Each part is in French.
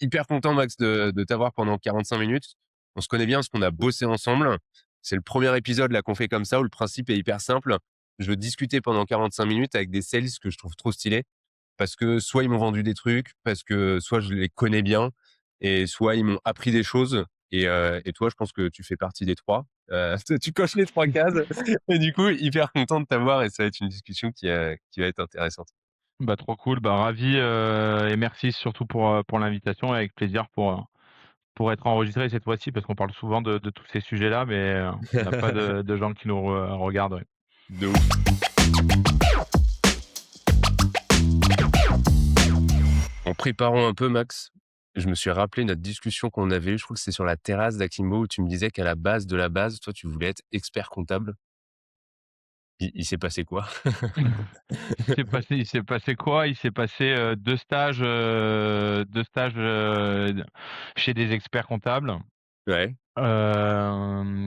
Hyper content, Max, de t'avoir pendant 45 minutes. On se connaît bien parce qu'on a bossé ensemble. C'est le premier épisode là qu'on fait comme ça où le principe est hyper simple. Je veux discuter pendant 45 minutes avec des sales que je trouve trop stylés parce que soit ils m'ont vendu des trucs, parce que soit je les connais bien et soit ils m'ont appris des choses. Et toi, je pense que tu fais partie des trois. Tu coches les trois cases. Et du coup, hyper content de t'avoir et ça va être une discussion qui va être intéressante. Bah, trop cool, bah, ravi, et merci surtout pour l'invitation et avec plaisir pour être enregistré cette fois-ci parce qu'on parle souvent de tous ces sujets-là, mais on n'a pas de gens qui nous regardent, ouais. De ouf. En préparant un peu, Max, je me suis rappelé notre discussion qu'on avait eue, je crois que c'est sur la terrasse d'Akimbo, où tu me disais qu'à la base de la base, toi, tu voulais être expert comptable. Il s'est passé quoi? Il s'est passé quoi? Il s'est passé 2 stages chez des experts comptables Ouais,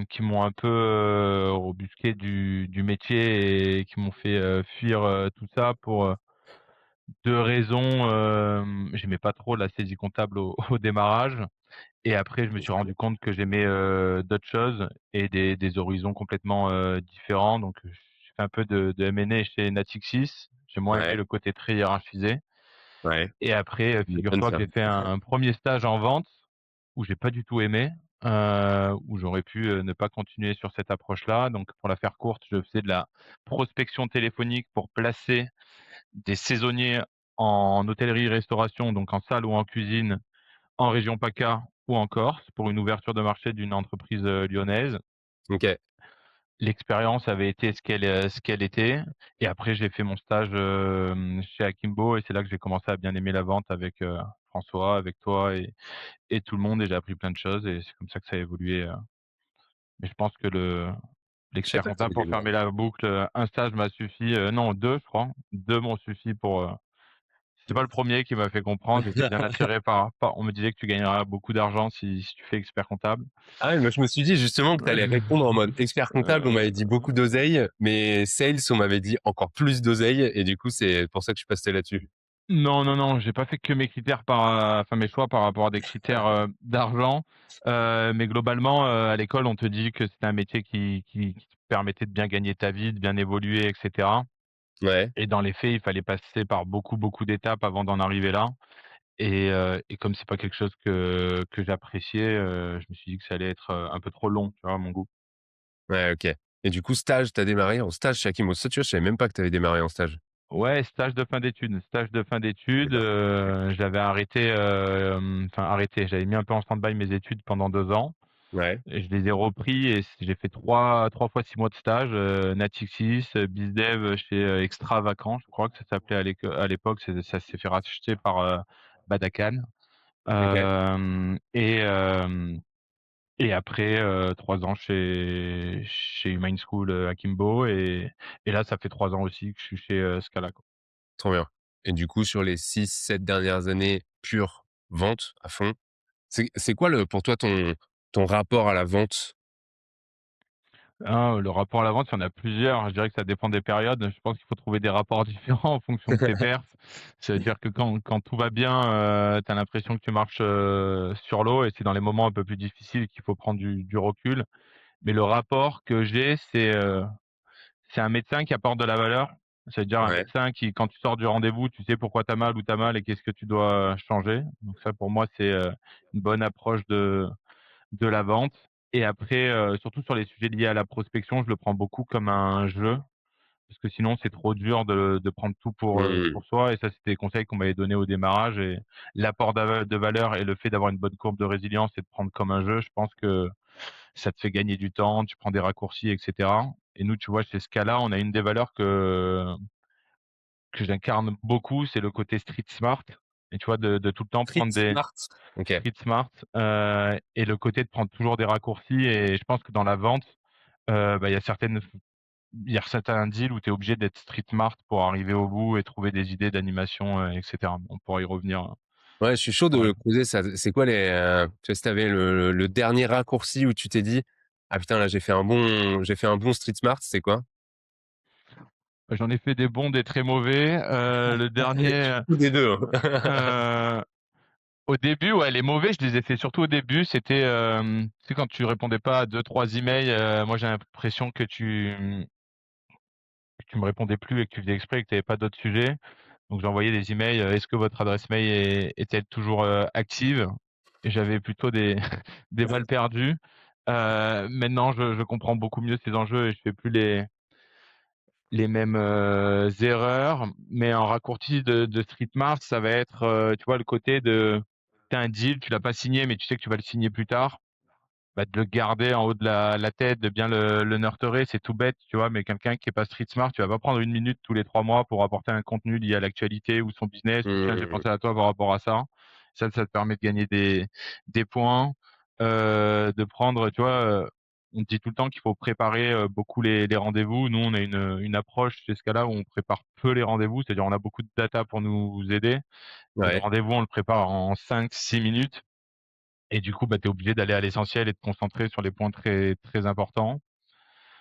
qui m'ont un peu rebusqué du métier et qui m'ont fait fuir tout ça pour 2 raisons. J'aimais pas trop la saisie comptable au démarrage. Et après, je me suis rendu compte que j'aimais d'autres choses et des horizons complètement différents. Donc, j'ai fait un peu de M&A chez Natixis. J'ai moins aimé ouais, le côté très hiérarchisé. ouais. Et après, Tu m'étonnes figure-toi que ça. j'ai fait un 1er stage en vente où j'ai pas du tout aimé, où j'aurais pu ne pas continuer sur cette approche-là. Donc, pour la faire courte, je faisais de la prospection téléphonique pour placer des saisonniers en hôtellerie-restauration, donc en salle ou en cuisine, en région PACA ou en Corse, pour une ouverture de marché d'une entreprise lyonnaise. OK. L'expérience avait été ce qu'elle était. Et après, j'ai fait mon stage chez Akimbo et c'est là que j'ai commencé à bien aimer la vente avec François, avec toi et tout le monde. Et j'ai appris plein de choses et c'est comme ça que ça a évolué. Mais je pense que Je sais l'expert pas que tu comptable, avais pour fermer la boucle, un stage m'a suffi. Non, 2, je crois. 2 m'ont suffi pour. C'est pas le premier qui m'a fait comprendre. J'étais bien attiré par. On me disait que tu gagneras beaucoup d'argent si tu fais expert comptable. Ah ouais, moi, je me suis dit justement que tu allais répondre en mode expert comptable, on m'avait dit beaucoup d'oseille, mais sales, on m'avait dit encore plus d'oseille et du coup, c'est pour ça que je suis passé là-dessus. Non, non, non, j'ai pas fait que mes choix par rapport à des critères d'argent. Mais globalement, à l'école, on te dit que c'était un métier qui te permettait de bien gagner ta vie, de bien évoluer, et cetera. Ouais. Et dans les faits, il fallait passer par beaucoup, beaucoup d'étapes avant d'en arriver là. Et comme c'est pas quelque chose que j'appréciais, je me suis dit que ça allait être un peu trop long, tu vois, à mon goût. Ouais, OK. Et du coup, stage, tu as démarré en stage chez Akimo. Ça, tu vois, je savais même pas que tu avais démarré en stage. Ouais, stage de fin d'études, D'accord. j'avais arrêté, enfin arrêté, j'avais mis un peu en stand-by mes études pendant 2 ans Ouais. et je les ai repris et j'ai fait trois fois 6 mois de stage, Natixis, BizDev chez, Extravacant, je crois que ça s'appelait à l'époque, ça s'est fait racheter par, Badacan. OK. Et après, 3 ans chez Humain School, Akimbo et là, ça fait 3 ans aussi que je suis chez, Scala, quoi. Trop bien. Et du coup, sur les 6, 7 dernières années, pure vente à fond, c'est quoi pour toi ton rapport à la vente? Ah, le rapport à la vente, il y en a plusieurs. Je dirais que ça dépend des périodes. Je pense qu'il faut trouver des rapports différents en fonction de tes perfs. C'est-à-dire que quand tout va bien, tu as l'impression que tu marches, sur l'eau et c'est dans les moments un peu plus difficiles qu'il faut prendre du recul. Mais le rapport que j'ai, c'est un médecin qui apporte de la valeur. C'est-à-dire un Ouais. médecin qui, quand tu sors du rendez-vous, tu sais pourquoi tu as mal, où tu as mal et qu'est-ce que tu dois changer. Donc ça, pour moi, c'est, une bonne approche de la vente. Et après, surtout sur les sujets liés à la prospection, je le prends beaucoup comme un jeu, parce que sinon c'est trop dur de prendre tout Mmh. pour soi et ça, c'était des conseils qu'on m'avait donnés au démarrage et l'apport de valeur et le fait d'avoir une bonne courbe de résilience et de prendre comme un jeu, je pense que ça te fait gagner du temps, tu prends des raccourcis et cetera. Et nous, tu vois, chez Scala, on a une des valeurs que j'incarne beaucoup, c'est le côté street smart et tu vois, de tout le temps Street prendre des smart. OK. street smart, et le côté de prendre toujours des raccourcis et je pense que dans la vente, bah, il y a certains deals où tu es obligé d'être street smart pour arriver au bout et trouver des idées d'animation, et cetera. On pourra y revenir, Ouais, je suis chaud ouais. de creuser ça. C'est quoi tu vois, si tu avais le dernier raccourci où tu t'es dit: «Ah putain, là, j'ai fait un bon street smart», c'est quoi? J'en ai fait des bons, des très mauvais, le dernier, Ou des 2, hein. heu Au début, ouais, les mauvais, je les ai fait surtout au début. C'était, tu sais, quand tu répondais pas à deux, trois emails, moi j'ai l'impression que tu me répondais plus et que tu faisais exprès et que tu avais pas d'autres sujets. Donc j'envoyais des emails, est-ce que votre adresse mail est-elle toujours active? Et j'avais plutôt des, des balles perdues. Maintenant, je comprends beaucoup mieux ces enjeux et je fais plus les mêmes erreurs. Mais en raccourci de Street Mart, ça va être, tu vois, le côté de, t'as un deal, tu l'as pas signé, mais tu sais que tu vas le signer plus tard. Bah, de le garder en haut de la tête, de bien le nurturer, c'est tout bête, tu vois, mais quelqu'un qui est pas street smart, tu vas pas prendre une minute tous les 3 mois pour apporter un contenu lié à l'actualité ou son business, ou tiens, j'ai Mmh. pensé à toi par rapport à ça. Ça te permet de gagner des points, de prendre, tu vois, on dit tout le temps qu'il faut préparer beaucoup les rendez-vous. Nous, on a une approche chez Scala où on prépare peu les rendez-vous, c'est-à-dire on a beaucoup de data pour nous aider, mais le Ouais, rendez-vous, on le prépare en 5, 6 minutes. Et du coup, bah, tu es obligé d'aller à l'essentiel et de te concentrer sur les points très, très importants.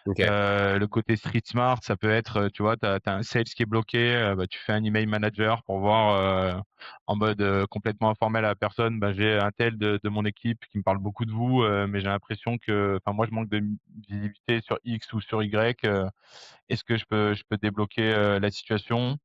OK. Le côté street smart, ça peut être, tu vois, tu as un sales qui est bloqué, bah, tu fais un email manager pour voir, en mode, complètement informel à la personne: «Bah, j'ai un tel de mon équipe qui me parle beaucoup de vous, mais j'ai l'impression que enfin moi je manque de visibilité sur X ou sur Y, est-ce que je peux débloquer, la situation?»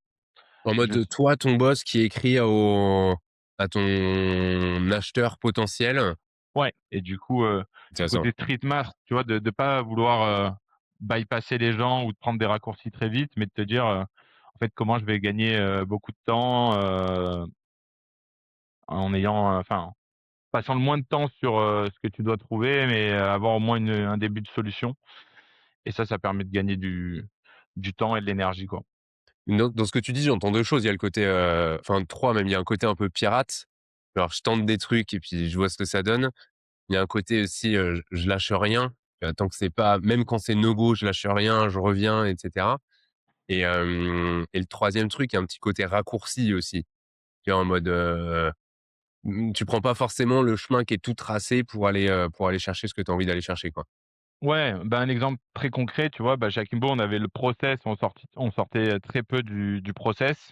En Je mode, toi, ton boss qui écrit à ton acheteur potentiel. Ouais, et du coup, ce Intéressant. côté street smart, tu vois, de pas vouloir, bypasser les gens ou de prendre des raccourcis très vite, mais de te dire, en fait, comment je vais gagner, beaucoup de temps, en ayant, enfin, passant le moins de temps sur, ce que tu dois trouver, mais avoir au moins un début de solution, et ça permet de gagner du temps et de l'énergie, quoi. Donc dans ce que tu dis, j'entends 2 choses. Il y a le côté, enfin 3 même, il y a un côté un peu pirate. Alors je tente des trucs et puis je vois ce que ça donne. Il y a un côté aussi, je lâche rien, tant que c'est pas même quand c'est no go, je lâche rien, je reviens et cetera. Et le troisième truc, il y a un petit côté raccourci aussi. Tu vois, en mode, tu prends pas forcément le chemin qui est tout tracé pour aller chercher ce que tu as envie d'aller chercher, quoi. Ouais, bah, un exemple très concret, tu vois, bah, chez Akimbo, on avait le process, on sortait très peu du process.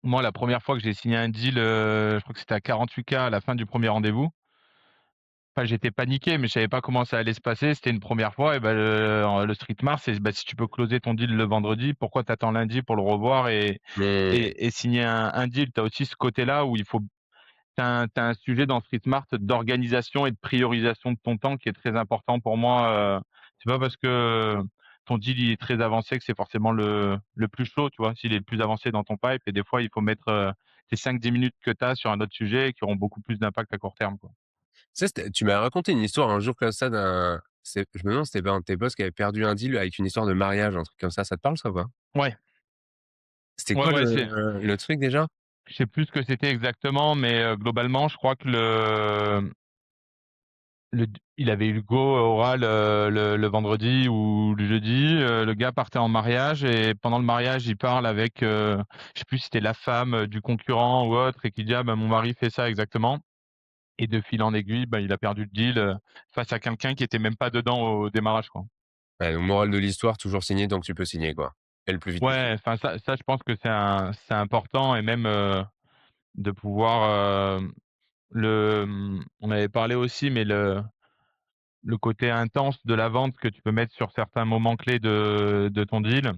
Moi, la première fois que j'ai signé un deal, je crois que c'était à 48K à la fin du premier rendez-vous. Enfin, j'étais paniqué, mais je savais pas comment ça allait se passer. C'était une première fois et bah, le street mart, c'est, bah, si tu peux closer ton deal le vendredi, pourquoi t'attends lundi pour le revoir Mmh. et signer un deal? Tu as aussi ce côté-là où il faut tu un sujet dans street mart d'organisation et de priorisation de ton temps qui est très important pour moi. C'est pas parce que ton deal il est très avancé que c'est forcément le plus chaud, tu vois? S'il est le plus avancé dans ton pipe, et des fois, il faut mettre, tes 5, 10 minutes que tu as sur un autre sujet qui auront beaucoup plus d'impact à court terme, quoi. Ça, tu m'as raconté une histoire un jour comme ça je me demande si c'était pas un de tes boss qui avait perdu un deal avec une histoire de mariage, un truc comme ça te parle ça ou pas? Ouais, C'était ouais, quoi ouais, le truc déjà? je sais plus ce que c'était exactement, mais globalement, je crois que il avait eu le go oral, le vendredi ou le jeudi. Le gars partait en mariage et pendant le mariage, il parle avec, je sais plus si c'était la femme, du concurrent ou autre, et qui dit: «Ah bah, mon mari fait ça exactement», et de fil en aiguille, bah, il a perdu le deal, face à quelqu'un qui était même pas dedans au démarrage, quoi. Ouais, donc morale de l'histoire, toujours signer tant que tu peux signer, quoi, et le plus vite Ouais, possible. enfin ça je pense que c'est important, et même, de pouvoir, on avait parlé aussi, mais le côté intense de la vente que tu peux mettre sur certains moments clés de ton deal,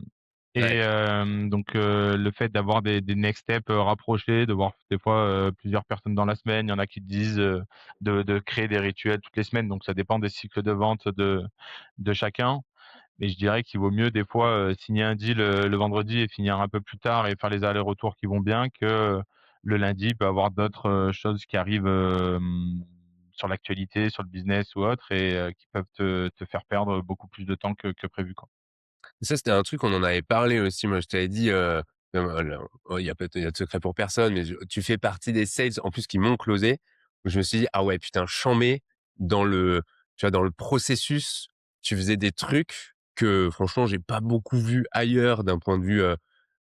et Ouais. donc le fait d'avoir des next steps, rapprochés, de voir des fois, plusieurs personnes dans la semaine. Il y en a qui te disent, de créer des rituels toutes les semaines, donc ça dépend des cycles de vente de chacun. Mais je dirais qu'il vaut mieux des fois, signer un deal, le vendredi et finir un peu plus tard et faire les allers-retours qui vont bien, que le lundi, il peut avoir d'autres, choses qui arrivent, sur l'actualité, sur le business ou autre, et qui peuvent te faire perdre beaucoup plus de temps que prévu, quoi. Ça, c'était un truc, on en avait parlé aussi. Moi, je t'avais dit, alors, oh, il y a de secret pour personne, mais tu fais partie des sales, en plus, qui m'ont closé. Je me suis dit: «Ah ouais, putain, chambé dans le tu vois, dans le processus, tu faisais des trucs que franchement, j'ai pas beaucoup vu ailleurs d'un point de vue,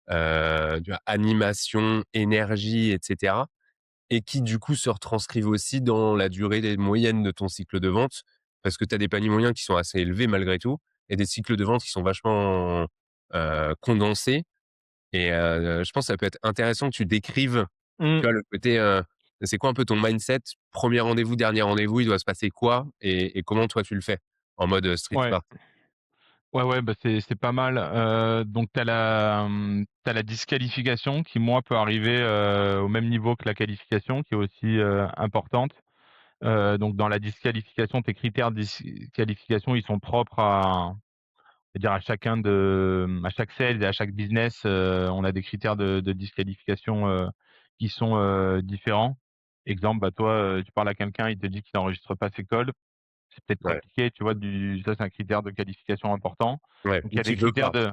tu vois, animation, énergie et cetera, et qui, du coup, se retranscrivent aussi dans la durée des moyennes de ton cycle de vente. Parce que tu as des paniers moyens qui sont assez élevés malgré tout, et des cycles de vente qui sont vachement, condensés. Et je pense que ça peut être intéressant que tu décrives, Mmh. tu vois, le côté, c'est quoi un peu ton mindset? Premier rendez-vous, dernier rendez-vous, il doit se passer quoi? Et comment toi tu le fais? En mode, street Ouais. smart? Ouais, ouais, bah, c'est pas mal. Donc tu la disqualification qui, moi, peut arriver, au même niveau que la qualification, qui est aussi, importante. Donc dans la disqualification, tes critères de disqualification, ils sont propres à, c'est-à-dire à chaque sales et à chaque business, on a des critères de disqualification, qui sont, différents. Exemple, bah, toi, tu parles à quelqu'un, il te dit qu'il n'enregistre pas ses calls. C'est peut-être Ouais, compliqué, tu vois, ça, c'est un critère de qualification important. ouais, Donc il ou y a des qui veut critères pas. de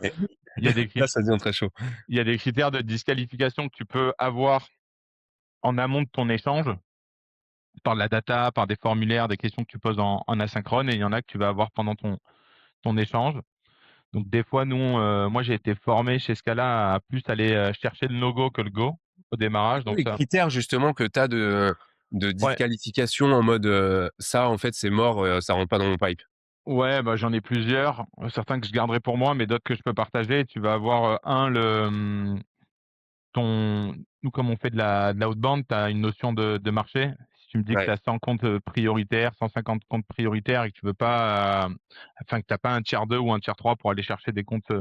Et il y a des là, crit ça devient très chaud. il y a des critères de disqualification que tu peux avoir en amont de ton échange, par de la data, par des formulaires, des questions que tu poses en asynchrone, et il y en a que tu vas avoir pendant ton échange. Donc des fois, moi, j'ai été formé chez Scala à plus aller, chercher le no-go que le go au C'est démarrage, quoi donc les ça critères justement que tu as de ouais, disqualification en mode, ça en fait c'est mort, ça rentre pas dans mon pipe? ouais, bah, j'en ai plusieurs, certains que je garderai pour moi, mais d'autres que je peux partager. Tu vas avoir, ton nous, comme on fait de l'outbound, tu as une notion de marché. Si tu me dis que tu Ouais, as 100 comptes, prioritaires, 150 comptes prioritaires et que tu veux pas, enfin, que tu as pas un tiers 2 ou un tiers 3 pour aller chercher des comptes,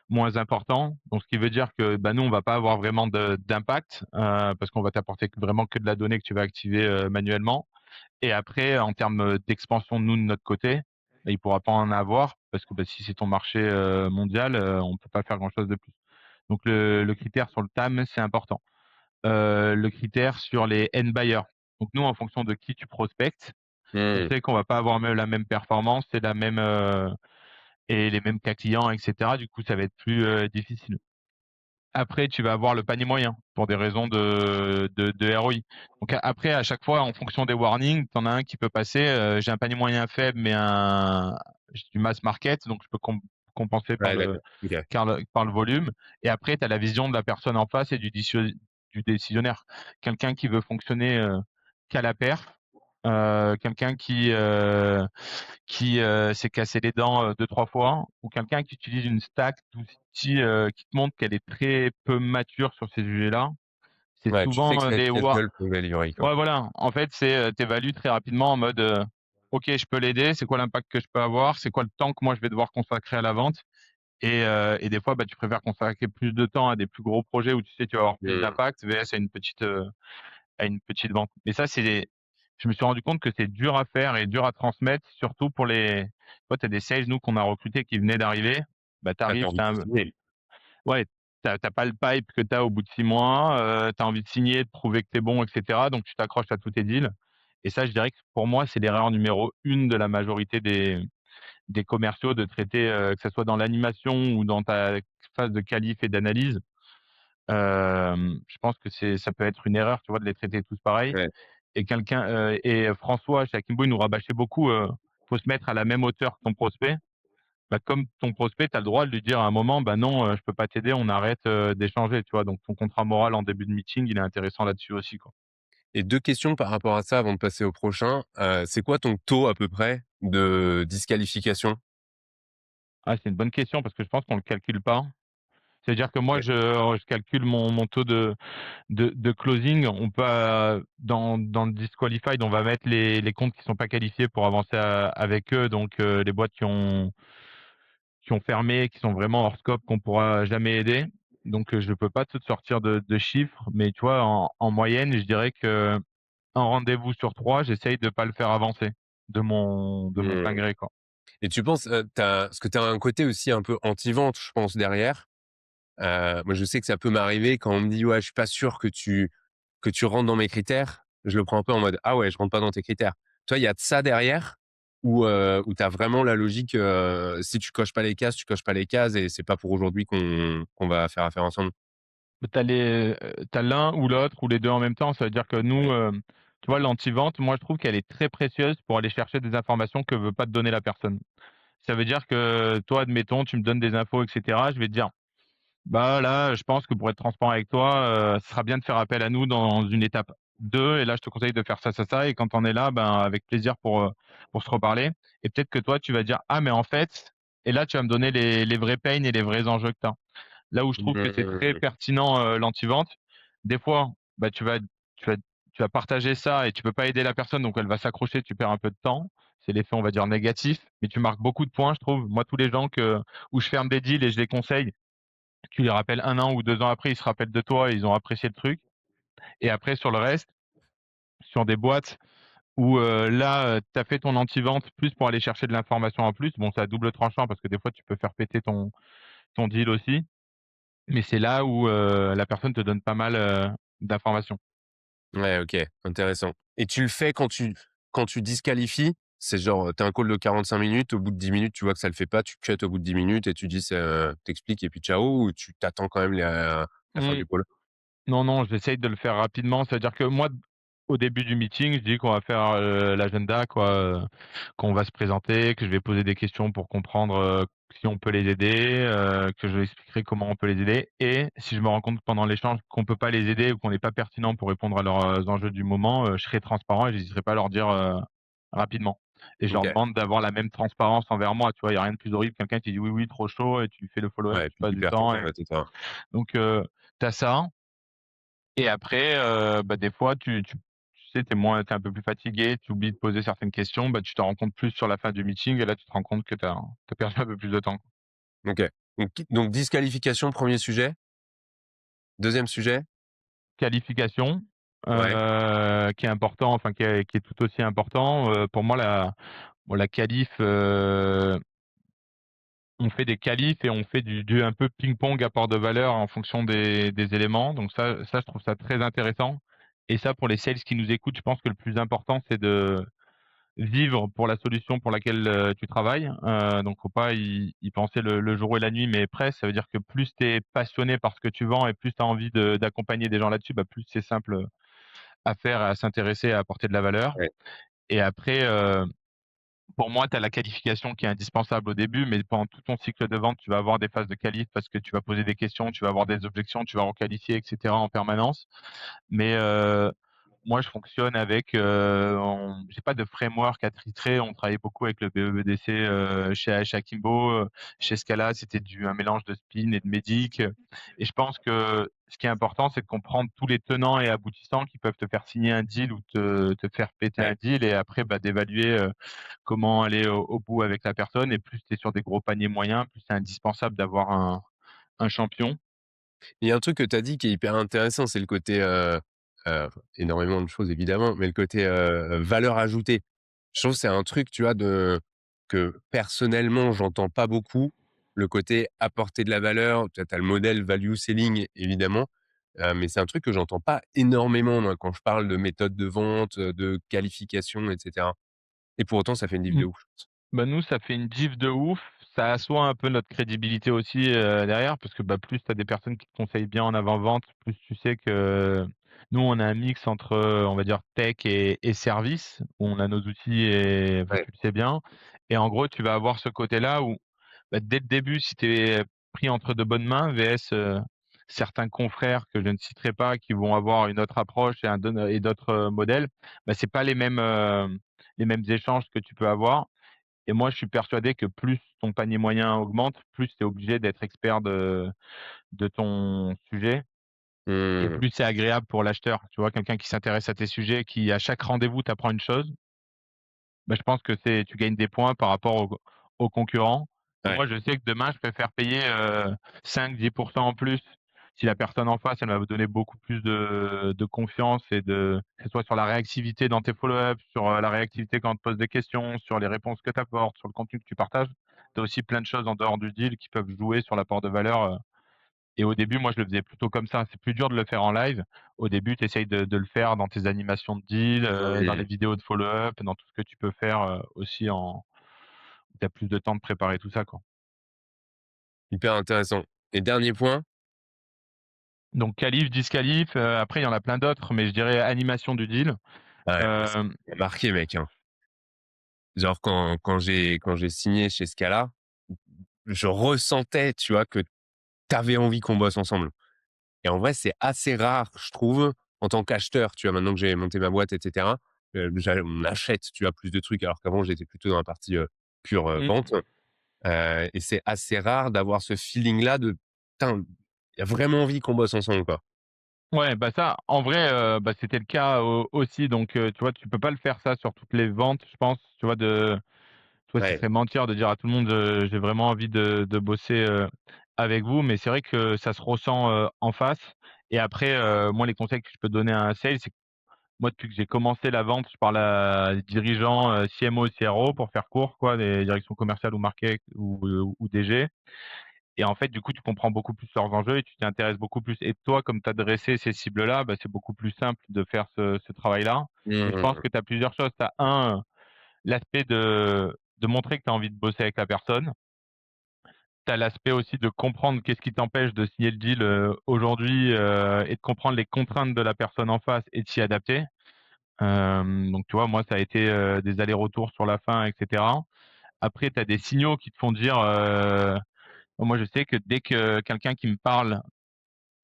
moins importants. Donc ce qui veut dire que, bah, nous, on va pas avoir vraiment d'impact, parce qu'on va t'apporter vraiment que de la donnée que tu vas activer, manuellement. Et après, en termes d'expansion, nous, de notre côté, bah, il pourra pas en avoir parce que, bah, si c'est ton marché, mondial, on peut pas faire grand-chose de plus. Donc le critère sur le TAM, c'est important. Le critère sur les end buyers. Donc nous, en fonction de qui tu prospectes, on mmh, sait qu'on va pas avoir la même performance et les mêmes cas clients, et cetera. Du coup, ça va être plus, difficile. Après, tu vas avoir le panier moyen pour des raisons de ROI. Donc après, à chaque fois, en fonction des warnings, tu en as un qui peut passer, j'ai un panier moyen faible, mais j'ai du mass market, donc je peux compenser ouais d'accord, OK. par le volume. Et après, tu as la vision de la personne en face et du décisionnaire. Quelqu'un qui veut fonctionner, qu'à la perf, quelqu'un qui s'est cassé les dents, 2-3 fois, ou quelqu'un qui utilise une stack d'outils, qui te montre qu'elle est très peu mature sur ces sujets-là. C'est Ouais, tu sais que souvent, c'est des quel war gueule peut améliorer quoi. ouais, voilà. En fait, tu évalues très rapidement en mode, «OK, je peux l'aider. C'est quoi l'impact que je peux avoir? C'est quoi le temps que moi je vais devoir consacrer à la vente?» Et des fois, bah, tu préfères consacrer plus de temps à des plus gros projets où tu sais que tu vas avoir plus Mmh, d'impact, vs à une petite vente. Mais ça, je me suis rendu compte que c'est dur à faire et dur à transmettre, surtout pour les, toi, tu as des sales, nous, qu'on a recrutés qui venaient d'arriver. Bah, ah tu t'arrives, envie de signer. ouais, t'as pas le pipe que tu as au bout de 6 mois, tu as envie de signer, de prouver que tu es bon, et cetera. Donc tu t'accroches à tous tes deals. Et ça, je dirais que pour moi, c'est l'erreur numéro 1 de la majorité des commerciaux, de traiter, que ça soit dans l'animation ou dans ta phase de qualif et d'analyse. Je pense que ça peut être une erreur, tu vois, de les traiter tous pareil. Ouais. Et François chez Akimbo, il nous rabâchait beaucoup, faut se mettre à la même hauteur que ton prospect. Bah, comme ton prospect, tu as le droit de lui dire à un moment: «Bah, non, je peux pas t'aider, on arrête, d'échanger», tu vois? Donc ton contrat moral en début de meeting, il est intéressant là-dessus aussi, quoi. Et 2 questions par rapport à ça avant de passer au prochain. C'est quoi ton taux à peu près de disqualification? Ah, c'est une bonne question parce que je pense qu'on le calcule pas. C'est-à-dire que moi, OK. je calcule mon taux de closing. On peut, dans le disqualified, on va mettre les comptes qui sont pas qualifiés pour avancer avec eux. Donc, les boîtes qui ont fermé, qui sont vraiment hors scope, qu'on pourra jamais aider. Donc, je peux pas te sortir de chiffres, mais tu vois, en moyenne, je dirais que un rendez-vous sur 3, j'essaye de pas le faire avancer de mon plein Mmh. gré, quoi. Et tu penses, parce que tu as un côté aussi un peu anti-vente, je pense, derrière. Moi, je sais que ça peut m'arriver quand on me dit: «Ouais, je suis pas sûr que tu rentres dans mes critères». Je le prends un peu en mode: «Ah ouais, je rentre pas dans tes critères». Toi, il y a de ça derrière ou tu as vraiment la logique, si tu coches pas les cases, tu coches pas les cases et c'est pas pour aujourd'hui qu'on va faire affaire ensemble? Tu l'un ou l'autre ou les 2 en même temps. Ça veut dire que nous, Ouais. tu vois, l'anti-vente, moi, je trouve qu'elle est très précieuse pour aller chercher des informations que veut pas te donner la personne. Ça veut dire que toi, admettons, tu me donnes des infos, et cetera, je vais te dire: «Bah, là, je pense que pour être transparent avec toi, ce sera bien de faire appel à nous dans une étape 2, et là, je te conseille de faire ça, ça, ça, et quand on est là, ben, avec plaisir pour se reparler». Et peut-être que toi, tu vas dire: «Ah, mais en fait», et là, tu vas me donner les vrais pains et les vrais enjeux que tu as. Là où je trouve que c'est très Mmh. pertinent, l'anti-vente, des fois, bah, tu vas partager ça et tu peux pas aider la personne, donc elle va s'accrocher, tu perds un peu de temps. C'est l'effet, on va dire, négatif, mais tu marques beaucoup de points, je trouve. Moi, tous les gens où je ferme des deals et je les conseille, tu les rappelles 1 an ou 2 ans après, ils se rappellent de toi et ils ont apprécié le truc. Et après, sur le reste, sur des boîtes où là, tu as fait ton anti-vente plus pour aller chercher de l'information en plus. Bon, c'est à double tranchant parce que des fois, tu peux faire péter ton deal aussi, mais c'est là où la personne te donne pas mal d'informations. Ouais, OK, intéressant. Et tu le fais quand tu disqualifies? C'est genre, tu un call de 45 minutes, au bout de 10 minutes, tu vois que ça le fait pas, tu cut au bout de 10 minutes et tu dis c'est, tu et puis ciao ou tu t'attends quand même la fin Mmh. du call? Non, non, j'essaye de le faire rapidement. C'est-à-dire que moi, au début du meeting, je dis qu'on va faire l'agenda, quoi, qu'on va se présenter, que je vais poser des questions pour comprendre si on peut les aider, que je vais expliquerai comment on peut les aider. Et si je me rends compte pendant l'échange qu'on peut pas les aider ou qu'on n'est pas pertinent pour répondre à leurs enjeux du moment, je serai transparent et j'hésiterai pas à leur dire rapidement. Et je leur OK. demande d'avoir la même transparence envers moi. Tu vois, il y a rien de plus horrible quelqu'un qui dit oui, oui, trop chaud et tu lui fais le follow-up, Ouais, et tu puis passes tu du perds ton temps. temps, et cetera. Donc, tu as ça. Et après, bah, des fois, tu sais, tu es un peu plus fatigué, tu oublies de poser certaines questions, bah, tu t'en rends compte plus sur la fin du meeting et là, tu te rends compte que tu as perdu un peu plus de temps. OK. Donc disqualification, premier sujet. Deuxième sujet? Qualification, Ouais. qui est important, enfin qui est tout aussi important, pour moi la qualif, on fait des qualifs et on fait du un peu ping-pong apport de valeur en fonction des éléments, donc ça je trouve ça très intéressant et ça pour les sales qui nous écoutent, je pense que le plus important c'est de vivre pour la solution pour laquelle tu travailles. Donc faut pas y penser le jour et la nuit, mais presque. Ça veut dire que plus tu es passionné par ce que tu vends et plus tu as envie d'accompagner des gens là-dessus, bah, plus c'est simple à faire, à s'intéresser, à apporter de la valeur. Ouais. Et après, pour moi, tu as la qualification qui est indispensable au début, mais pendant tout ton cycle de vente, tu vas avoir des phases de qualif parce que tu vas poser des questions, tu vas avoir des objections, tu vas requalifier, et cetera en permanence. Mais moi, je fonctionne avec, j'ai pas de framework attitré. On travaillait beaucoup avec le BE-BDC chez Akimbo. Chez Scala, c'était un mélange de spin et de médic. Et je pense que ce qui est important, c'est de comprendre tous les tenants et aboutissants qui peuvent te faire signer un deal ou te faire péter Ouais. un deal. Et après, bah, d'évaluer comment aller au bout avec la personne. Et plus tu es sur des gros paniers moyens, plus c'est indispensable d'avoir un champion. Il y a un truc que tu as dit qui est hyper intéressant, c'est le côté, énormément de choses évidemment, mais le côté, valeur ajoutée. Je trouve que c'est un truc, tu vois, que personnellement j'entends pas beaucoup. Le côté apporter de la valeur, tu as le modèle value selling évidemment, mais c'est un truc que j'entends pas énormément moi quand je parle de méthode de vente, de qualification et cetera et pour autant ça fait une diff de ouf. Bah, nous, ça fait une diff de ouf. Ça assoit un peu notre crédibilité aussi derrière, parce que bah, plus tu as des personnes qui te conseillent bien en avant-vente, plus tu sais que nous, on a un mix entre, on va dire, tech et service, où on a nos outils et enfin, Ouais, tu le sais bien. Et en gros, tu vas avoir ce côté-là où, bah, dès le début, si tu es pris entre de bonnes mains, VS certains confrères que je ne citerai pas, qui vont avoir une autre approche et d'autres modèles, bah, c'est pas les mêmes échanges que tu peux avoir. Et moi, je suis persuadé que plus ton panier moyen augmente, plus tu es obligé d'être expert de ton sujet et mmh, plus c'est agréable pour l'acheteur. Tu vois, quelqu'un qui s'intéresse à tes sujets, qui à chaque rendez-vous t'apprend une chose, bah, je pense que tu gagnes des points par rapport aux concurrents. Et ouais. moi, je sais que demain, je préfère payer 5-10 en plus si la personne en face, elle va me donner beaucoup plus de confiance et que ce soit sur la réactivité dans tes follow-ups, sur la réactivité quand on te pose des questions, sur les réponses que tu apportes, sur le contenu que tu partages. Tu as aussi plein de choses en dehors du deal qui peuvent jouer sur l'apport de valeur. Et au début, moi, je le faisais plutôt comme ça. C'est plus dur de le faire en live. Au début, tu essayes de le faire dans tes animations de deal, dans les Mmh, vidéos de follow-up, dans tout ce que tu peux faire aussi où tu as plus de temps de préparer tout ça, quoi. hyper intéressant et dernier point. Donc qualif, disqualif, après il y en a plein d'autres, mais je dirais animation du deal. Ouais, moi ça Hem, m'a marqué mec, hein. Genre quand j'ai signé chez Scala, je ressentais, tu vois, que tu avais envie qu'on bosse ensemble et en vrai, c'est assez rare, je trouve, en tant qu'acheteur, tu vois, maintenant que j'ai monté ma boîte et cetera, on achète, tu vois, plus de trucs alors qu'avant j'étais plutôt dans la partie, pure, mmh, vente, et c'est assez rare d'avoir ce feeling-là de: «Putain, il y a vraiment envie qu'on bosse ensemble, quoi». Ouais, bah, ça, en vrai, bah, c'était le cas aussi donc tu vois, tu peux pas le faire ça sur toutes les ventes, je pense, tu vois? Tu vois, ce Ouais, serait mentir de dire à tout le monde, «J'ai vraiment envie de bosser, avec vous», mais c'est vrai que ça se ressent, en face et après, moi, les conseils que je peux donner à un sales, c'est que moi, depuis que j'ai commencé la vente, je parle à des dirigeants, CMO, CRO pour faire court, quoi, des directions commerciales ou market ou DG et en fait, du coup, tu comprends beaucoup plus leurs enjeux et tu t'intéresses beaucoup plus et toi, comme tu as dressé ces cibles-là, bah, c'est beaucoup plus simple de faire ce travail-là et je pense mmh, que tu as plusieurs choses. Tu as l'aspect de montrer que tu as envie de bosser avec la personne. Tu as l'aspect aussi de comprendre qu'est-ce qui t'empêche de signer le deal, aujourd'hui, et de comprendre les contraintes de la personne en face et de s'y adapter. Donc tu vois, moi, ça a été, des allers-retours sur la fin et cetera. Après, tu as des signaux qui te font dire, moi, je sais que dès que quelqu'un qui me parle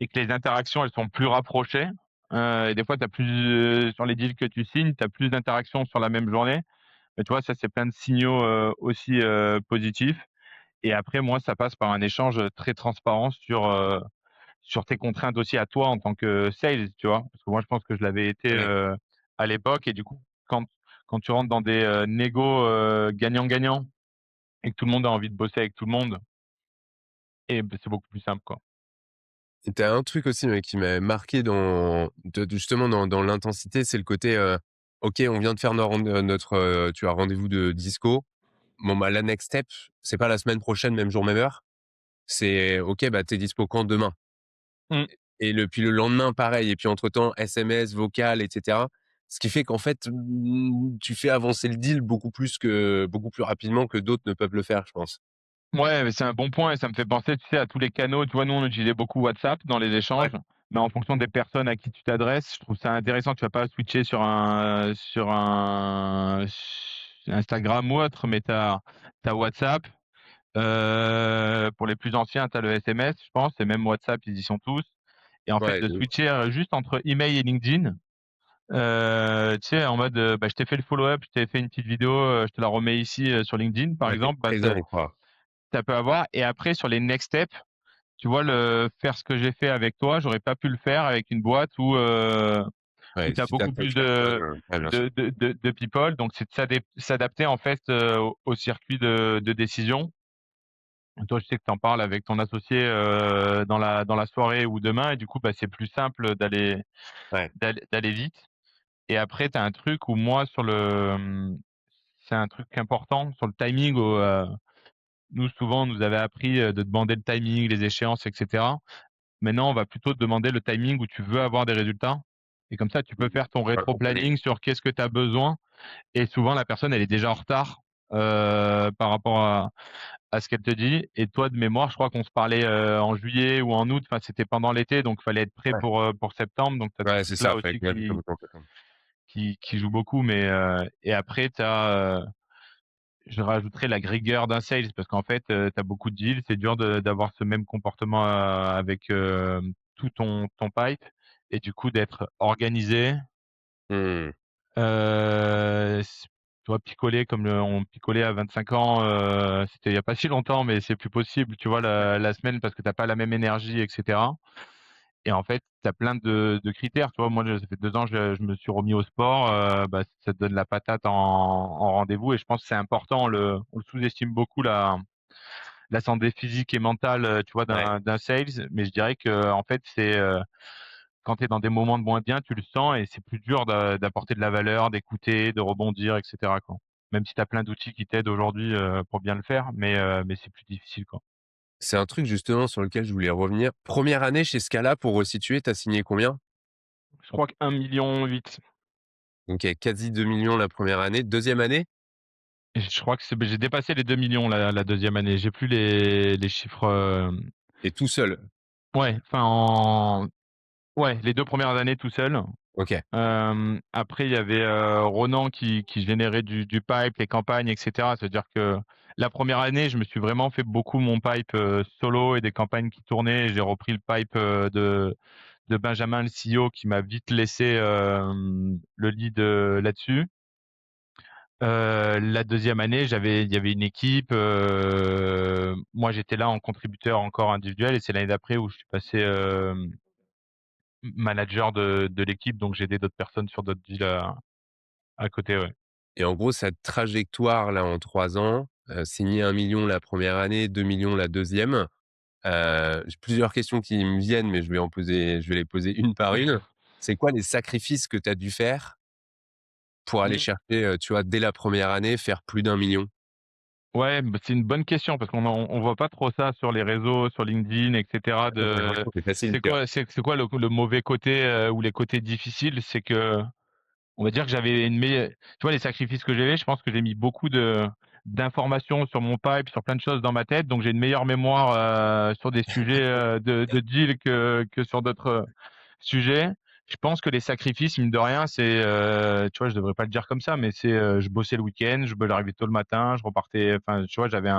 et que les interactions, elles sont plus rapprochées, et des fois, tu as plus, sur les deals que tu signes, tu as plus d'interactions sur la même journée. Mais tu vois, ça, c'est plein de signaux, aussi, positifs et après, moi, ça passe par un échange, très transparent sur tes contraintes aussi à toi en tant que sales, tu vois? Parce que moi, je pense que je l'avais été, ouais. à l'époque et du coup, quand quand tu rentres dans des, négos, gagnant-gagnant et que tout le monde a envie de bosser avec tout le monde et beh, c'est beaucoup plus simple, quoi. Et tu un truc aussi, qui m'avait marqué justement dans l'intensité, c'est le côté, OK, on vient de faire notre, tu vois, rendez-vous de disco. Bon, bah, la next step, c'est pas la semaine prochaine, même jour, même heure. C'est OK, bah, tu es dispo quand? Demain. Mmh. Et puis le lendemain, pareil et puis entre-temps, SMS, vocal et cetera. Ce qui fait qu'en fait, tu fais avancer le deal beaucoup plus rapidement que d'autres ne peuvent le faire, je pense. Ouais, mais c'est un bon point et ça me fait penser, tu sais, à tous les canaux. Tu vois, nous, on utilisait beaucoup WhatsApp dans les échanges, Ouais. mais en fonction des personnes à qui tu t'adresses, je trouve ça intéressant. Tu vas pas switcher sur un Instagram ou autre, mais tu as WhatsApp. Pour les plus anciens, tu as le SMS, je pense, et même WhatsApp, ils y sont tous. Et en fait, Ouais, de de ouf. switcher juste entre email et LinkedIn, tu sais, en mode, bah, je t'ai fait le follow-up, je t'ai fait une petite vidéo, je te la remets ici sur LinkedIn, par Ouais, tu exemple, bah, présent, quoi. ça peut avoir. Et après, sur les next steps, tu vois, le faire ce que j'ai fait avec toi, j'aurais pas pu le faire avec une boîte où Ouais, tu as si tu beaucoup plus personne, ouais, bien sûr. de people. Donc, c'est de s'adapter en fait au circuit de décision. Toi, je sais que tu en parles avec ton associé dans la soirée ou demain, et du coup, bah, c'est plus simple Ouais, d'aller vite. Et après, tu as un truc où moi, c'est un truc important sur le timing où nous, souvent, on nous avait appris de demander le timing, les échéances, etc. Maintenant, on va plutôt te demander le timing où tu veux avoir des résultats. Et comme ça, tu peux faire ton faut accompagner. rétro-planning sur qu'est-ce que tu as besoin. Et souvent, la personne, elle est déjà en retard par rapport à ce qu'elle te dit. Et toi, de mémoire, je crois qu'on se parlait en juillet ou en août. Enfin, c'était pendant l'été, donc il fallait être prêt Ouais. pour septembre. Donc, tu as ce Ouais, c'est truc-là ça, fallait aussi que j'ajoute un bouton. qui joue beaucoup. Mais et après, tu as je rajouterais la rigueur d'un sales parce qu'en fait, tu as beaucoup de deals. C'est dur d'avoir ce même comportement, avec, tout ton pipe et du coup d'être organisé, Mmh. s tu vois, picoler comme on picolait à 25 ans, c'était il y a pas si longtemps, mais c'est plus possible, tu vois, la semaine parce que tu as pas la même énergie et cetera. Et en fait, tu as plein de critères, tu vois? Moi, ça fait 2 ans, je me suis remis au sport, bah, ça te donne la patate en rendez-vous et je pense que c'est important. On le sous-estime beaucoup la santé physique et mentale, tu vois, Ouais. d'un sales, mais je dirais que en fait, c'est, quand tu es dans des moments de moins bien, tu le sens et c'est plus dur d'apporter de la valeur, d'écouter, de rebondir et cetera, quoi. Même si tu as plein d'outils qui t'aident aujourd'hui, pour bien le faire, mais c'est plus difficile, quoi. C'est un truc justement sur lequel je voulais revenir. Première année chez Scala, pour resituer, tu as signé combien? Je crois qu'1,8 million. OK, quasi 2 millions la première année. Deuxième année? Et je crois que j'ai dépassé les 2 millions la 2e année. J'ai plus les chiffres, Et tout seul? ouais, enfin ouais, les 2 premières années tout seul. OK. Après il y avait, Ronan qui générait du pipe, les campagnes et cetera. C'est-à-dire que la première année, je me suis vraiment fait beaucoup mon pipe, solo et des campagnes qui tournaient. J'ai repris le pipe, de Benjamin, le CEO, qui m'a vite laissé, le lead, là-dessus. La 2e année, il y avait une équipe, moi j'étais là en contributeur encore individuel et c'est l'année d'après où je suis passé, manager de l'équipe, donc j'aidais d'autres personnes sur d'autres deals à côté, ouais. Et en gros, cette trajectoire-là en 3 ans, signer 1 million la première année, 2 millions la deuxième. J'ai plusieurs questions qui me viennent, mais je vais les poser une par une. C'est quoi les sacrifices que tu as dû faire pour aller Mmh. chercher, tu vois, dès la première année, faire plus d'1 million? Ouais, bah, c'est une bonne question parce qu'on voit pas trop ça sur les réseaux, sur LinkedIn et cetera J'ai de l'impression que c'est facile, tu vois? c'est quoi le mauvais côté, ou les côtés difficiles? C'est que on va dire que j'avais tu vois les sacrifices que j'ai fait, je pense que j'ai mis beaucoup d'informations sur mon pipe, sur plein de choses dans ma tête, donc j'ai une meilleure mémoire, sur des sujets, de deal que sur d'autres, sujets. Je pense que les sacrifices, mine de rien, tu vois, je devrais pas le dire comme ça, mais je bossais le week-end, j'arrivais tôt le matin, je repartais, enfin, tu vois, j'avais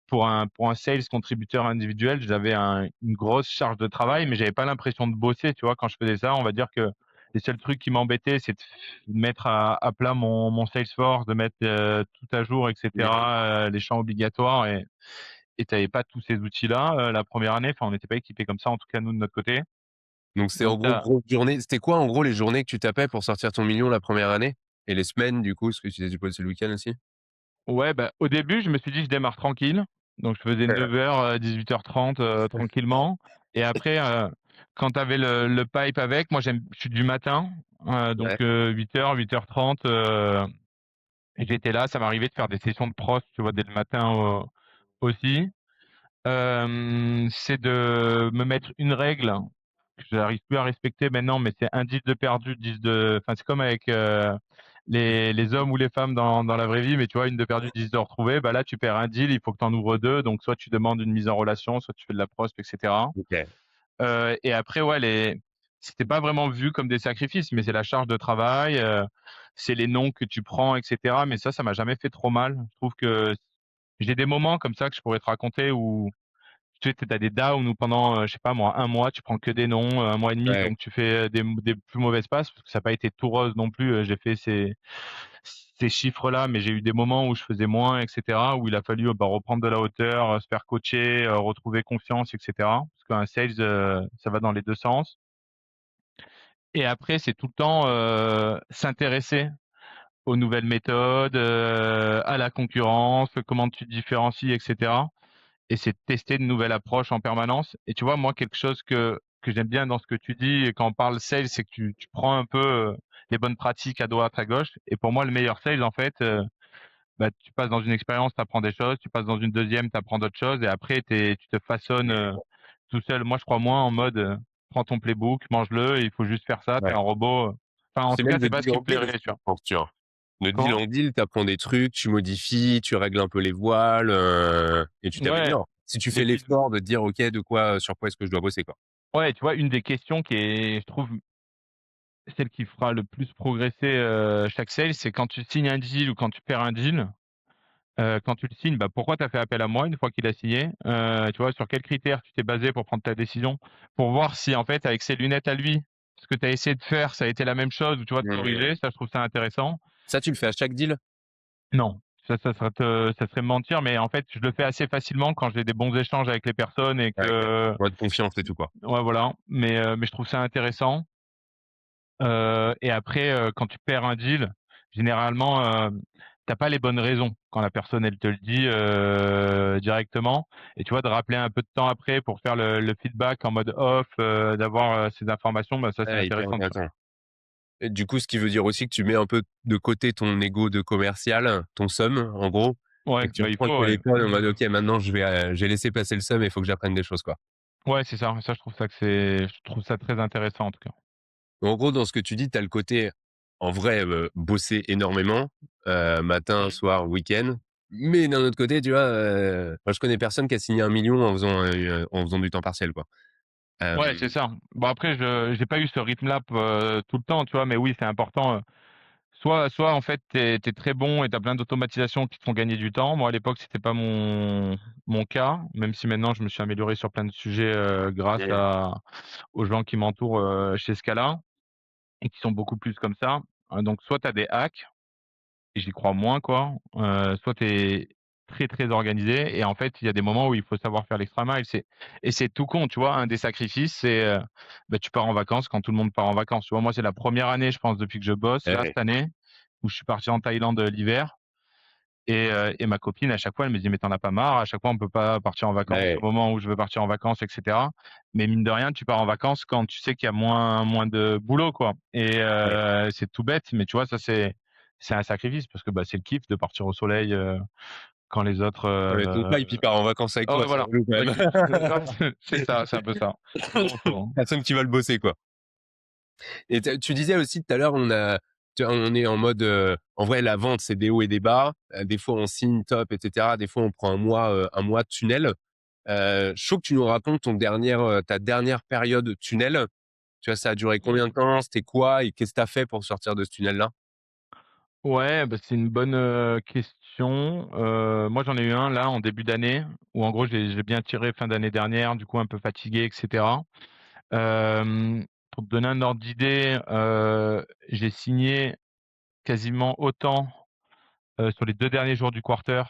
pour un sales contributeur individuel, j'avais une grosse charge de travail, mais j'avais pas l'impression de bosser, tu vois, quand je faisais ça. On va dire que les seuls trucs qui m'embêtaient, c'est de mettre à plat mon Salesforce, de mettre tout à jour, Ouais. etc., les champs obligatoires et t'avais pas tous ces outils-là la première année. Enfin, on n'était pas équipés comme ça, en tout cas nous de notre côté. Donc c'est en Donc gros t'as grosse journée. C'était quoi en gros les journées que tu tapais pour sortir ton million la première année? Et les semaines du coup, parce que tu disais tu bossais le week-end aussi? Ouais, bah, au début, je me suis dit: «Je démarre tranquille», donc je faisais 9:00, 18:30, tranquillement et après, quand tu avais le pipe avec, moi je suis du matin, donc Ouais, 8:00, 8:30, et j'étais là. Ça m'arrivait de faire des sessions de pros, tu vois, dès le matin, aussi. C'est de me mettre une règle que j'arrive plus à respecter maintenant, mais c'est un 10 de perdu, 10 de, enfin, c'est comme avec les hommes ou les femmes dans la vraie vie, mais tu vois, une de perdu, 10 de retrouvé. Bah là, tu perds un deal, il faut que tu en ouvres deux. Donc, soit tu demandes une mise en relation, soit tu fais de la prospe, etc. OK. Et après, ouais, c'était pas vraiment vu comme des sacrifices, mais c'est la charge de travail, c'est les noms que tu prends, etc. Mais ça m'a jamais fait trop mal. Je trouve que j'ai des moments comme ça que je pourrais te raconter où tu sais, tu as des downs où pendant, je sais pas moi, un mois, tu prends que des noms, un mois et demi, Ouais. donc tu fais des plus mauvaises passes, parce que ça n'a pas été tout rose non plus. J'ai fait ces chiffres-là, mais j'ai eu des moments où je faisais moins, et cetera, où il a fallu, bah, reprendre de la hauteur, se faire coacher, retrouver confiance, et cetera. Parce qu'un sales, ça va dans les 2 sens. Et après, c'est tout le temps, s'intéresser aux nouvelles méthodes, à la concurrence, comment tu te différencies, et cetera. Et c'est de tester de nouvelles approches en permanence. Et tu vois, moi, quelque chose que j'aime bien dans ce que tu dis et quand on parle sales, c'est que tu prends un peu les bonnes pratiques à droite, à gauche. Et pour moi, le meilleur sales, en fait, bah, tu passes dans une expérience, tu apprends des choses, tu passes dans une deuxième, tu apprends d'autres choses, et après, tu te façonnes tout seul. Moi, je crois moins en mode, prends ton playbook, mange-le, il faut juste faire ça, t'es Ouais. un robot. Enfin, en C'est tout cas, même de c'est pas ce deal qui en me deal, plairait, tu je vois. pense, tu vois? De deal Comment? en deal, tu apprends des trucs, tu modifies, tu règles un peu les voiles, et tu Ouais, t'améliores. Si tu les fais deals. l'effort de te dire: «OK, sur quoi est-ce que je dois bosser, quoi?» Ouais, tu vois, une des questions qui est, je trouve, celle qui fera le plus progresser chaque sale, c'est quand tu signes un deal ou quand tu perds un deal. Quand tu le signes, bah, pourquoi tu as fait appel à moi une fois qu'il a signé? Tu vois, sur quels critères tu t'es basé pour prendre ta décision? Pour voir si, en fait, avec ses lunettes à lui, ce que tu as essayé de faire, ça a été la même chose, ou tu vois, de Mmh. corriger. Ça, je trouve ça intéressant. Ça, tu le fais à chaque deal? Non, ça serait me mentir, mais en fait, je le fais assez facilement quand j'ai des bons échanges avec les personnes et Ouais, OK. que Mode confiance et tout, quoi. ouais, voilà, mais je trouve ça intéressant. Et après, quand tu perds un deal, généralement, tu pas les bonnes raisons quand la personne, elle te le dit, directement. Et tu vois, de rappeler un peu de temps après pour faire le feedback en mode off, d'avoir, ces informations, bah, ça, c'est Ouais, hyper intéressant, tu vois? intéressant. Et du coup, ce qui veut dire aussi que tu mets un peu de côté ton ego de commercial, ton seum, en gros, et Ouais, que tu bah, il reprends le faut, ouais. téléphone en mode: «OK, maintenant j'ai laissé passer le seum et il faut que j'apprenne des choses», quoi. Ouais, c'est ça. Ça, je trouve ça très intéressant, en tout cas. En gros, dans ce que tu dis, tu as le côté, en vrai, bosser énormément, matin, Mmh. soir, week-end. Mais d'un autre côté, tu vois, moi je connais personne qui a signé 1 million en faisant du temps partiel, quoi. Ouais, c'est Hem, ça. Bon, après, je j'ai pas eu ce rythme-là tout le temps, tu vois? Mais oui, c'est important. Soit en fait, tu es très bon et tu as plein d'automatisations qui te font gagner du temps. Moi, à l'époque, c'était pas mon cas, même si maintenant je me suis amélioré sur plein de sujets, grâce et aux gens qui m'entourent, chez Scala, et qui sont beaucoup plus comme ça. Donc soit tu as des hacks et j'y crois moins, quoi, soit tu es très, très organisé et en fait, il y a des moments où il faut savoir faire l'extra mile. C'est tout con, tu vois? Un des sacrifices, c'est, bah, tu pars en vacances quand tout le monde part en vacances, tu vois? Moi, c'est la première année, je pense, depuis que je bosse, là, Ouais, cette année, où je suis parti en Thaïlande, l'hiver et ma copine, à chaque fois, elle me dit: «Mais tu en as pas marre? À chaque fois, on peut pas partir en vacances ouais, au moment où je veux partir en vacances et cetera». Mais mine de rien, tu pars en vacances quand tu sais qu'il y a moins de boulot, quoi et ouais. c'est tout bête, mais tu vois, ça, c'est un sacrifice parce que, bah, c'est le kiff de partir au soleil, quand les autres, Ouais, ton pipe, il part en vacances avec ah toi, ouais, c'est voilà. relou quand Bah, même. écoute, c'est ça, c'est un peu ça. Donc bon. Personne qui va le bosser, quoi. Et tu disais aussi tout à l'heure, on est en mode, en vrai, la vente, c'est des hauts et des bas. Des fois, on signe top, et cetera. Des fois, on prend un mois de tunnel. Je trouve que tu nous racontes ta dernière période tunnel. Tu vois, ça a duré combien de temps? C'était quoi? Et qu'est-ce que tu as fait pour sortir de ce tunnel-là? Ouais, bah, c'est une bonne, question. Moi, j'en ai eu un là en début d'année où en gros j'ai bien tiré fin d'année dernière, du coup un peu fatigué et cetera. Pour te donner un ordre d'idée, j'ai signé quasiment autant, sur les 2 derniers jours du quarter,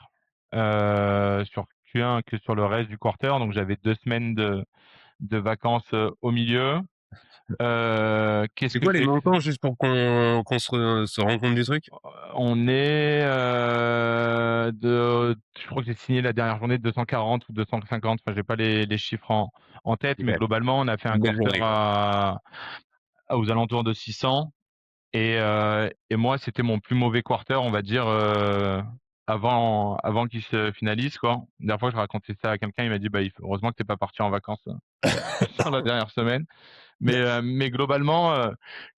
sur Q1 que sur le reste du quarter, donc j'avais 2 semaines de vacances, au milieu. Qu'est-ce C'est que quoi les j'ai fait? montants juste pour qu'on se rende compte du truc? On est, je crois que j'ai signé la dernière journée 240 ou 250, enfin j'ai pas les chiffres en tête, mais OK. globalement on a fait un Une belle quarter journée, quoi. aux alentours de 600 et moi c'était mon plus mauvais quarter, on va dire, avant qu'il se finalise, quoi. La dernière fois je racontais ça à quelqu'un, il m'a dit: «Bah, il faut heureusement que tu pas parti en vacances, sur la dernière semaine». Mais globalement,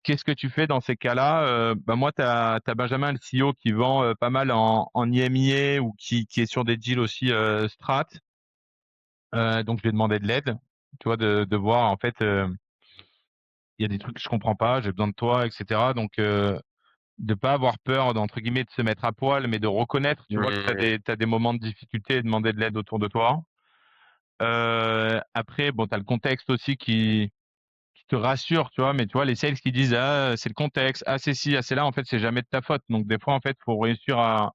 qu'est-ce que tu fais dans ces cas-là? Bah, moi, tu as Benjamin, le CEO, qui vend, pas mal en IMIA ou qui est sur des deals aussi, strat. Donc je lui ai demandé de l'aide, tu vois? De voir en fait, il y a des trucs que je comprends pas, j'ai besoin de toi et cetera. Donc de pas avoir peur d'entre guillemets «de se mettre à poil», mais de reconnaître, tu vois? Que Mmh. tu as des moments de difficulté et demander de l'aide autour de toi. Après bon, tu as le contexte aussi qui te rassure, tu vois? Mais tu vois, les sales qui disent: «Ah, c'est le contexte, ah, c'est ci, ah, c'est là», en fait, c'est jamais de ta faute. Donc des fois, en fait, faut réussir à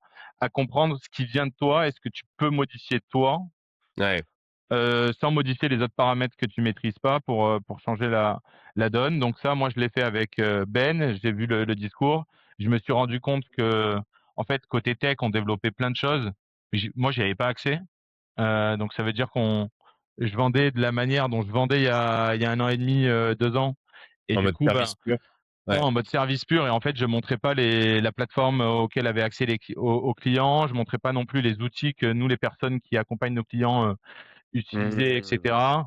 comprendre ce qui vient de toi et ce que tu peux modifier toi, Ouais. sans modifier les autres paramètres que tu maîtrises pas pour changer la donne. Donc ça, moi, je l'ai fait avec, Ben, j'ai vu le discours. Je me suis rendu compte que, en fait, côté tech, on développait plein de choses. Moi, j'y avais pas accès. Donc ça veut dire qu'on je vendais de la manière dont je vendais il y a 1 an et demi, 2 ans et En du mode coup, ben, service pur. ouais, Ouais. en mode service pur et en fait, je montrais pas la plateforme auquel avaient accès aux clients. Je montrais pas non plus les outils que nous, les personnes qui accompagnent nos clients, utilisaient et Mmh. cetera.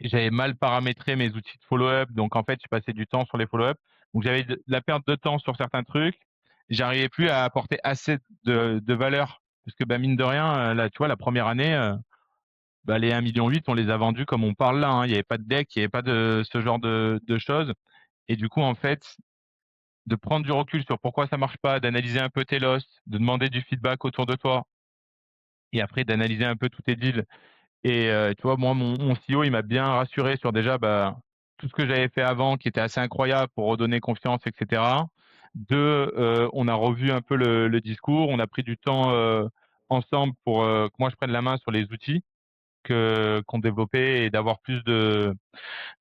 Et j'avais mal paramétré mes outils de follow-up, donc en fait, je passais du temps sur les follow-up. Donc j'avais de la perte de temps sur certains trucs. J'arrivais plus à apporter assez de valeur parce que, bah, mine de rien, là, tu vois, la première année, bah, les 1,8 million on les a vendus comme on parle là, hein. Il y avait pas de deck, il y avait pas de ce genre de choses et du coup, en fait, de prendre du recul sur pourquoi ça marche pas, d'analyser un peu tes losses, de demander du feedback autour de toi et après d'analyser un peu tous tes deals et tu vois, moi, mon CEO, il m'a bien rassuré sur déjà, bah, tout ce que j'avais fait avant qui était assez incroyable pour redonner confiance et cetera. 2, on a revu un peu le discours, on a pris du temps, ensemble pour, que moi je prenne la main sur les outils qu'on développait et d'avoir plus de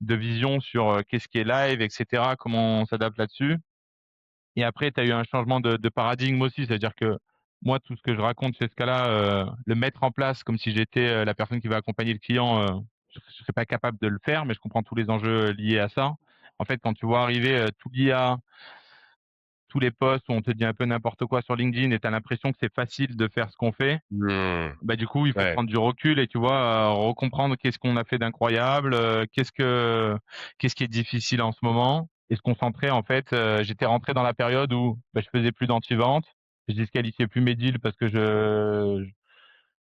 vision sur, qu'est-ce qui est live et cetera, comment on s'adapte là-dessus. Et après, tu as eu un changement de paradigme aussi, c'est-à-dire que moi, tout ce que je raconte chez ce cas-là, le mettre en place comme si j'étais, la personne qui va accompagner le client, je serais pas capable de le faire, mais je comprends tous les enjeux liés à ça. En fait, quand tu vois arriver, tout l'IA, tous les posts où on te dit un peu n'importe quoi sur LinkedIn et tu as l'impression que c'est facile de faire ce qu'on fait, Mmh. bah, du coup, il faut Ouais. prendre du recul et tu vois, recomprendre qu'est-ce qu'on a fait d'incroyable, qu'est-ce qui est difficile en ce moment et se concentrer en fait, j'étais rentré dans la période où, bah, je faisais plus d'anti-vente, je disqualifiais plus mes deals parce que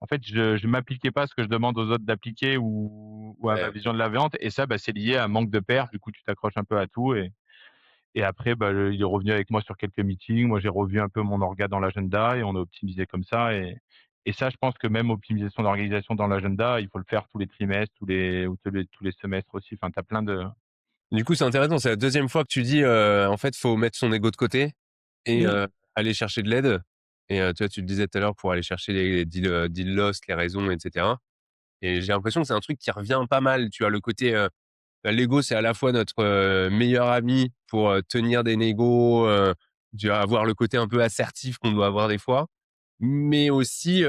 en fait, je m'appliquais pas à ce que je demande aux autres d'appliquer ou à ma Ouais. vision de la vente et ça, bah, c'est lié à un manque de perf. Du coup, tu t'accroches un peu à tout et après, bah, il est revenu avec moi sur quelques meetings. Moi, j'ai revu un peu mon orga dans l'agenda et on a optimisé comme ça et ça, je pense que même optimiser son organisation dans l'agenda, il faut le faire tous les trimestres, tous les semestres aussi. Enfin, tu as plein de Du coup, c'est intéressant, c'est la deuxième fois que tu dis, en fait, faut mettre son ego de côté et aller chercher de l'aide. et tu vois, tu le disais tout à l'heure pour aller chercher les deals lost, les raisons et cetera, et j'ai l'impression que c'est un truc qui revient pas mal, tu vois? Le côté, l'ego, c'est à la fois notre, meilleur ami pour, tenir des négos, tu vas avoir le côté un peu assertif qu'on doit avoir des fois, mais aussi,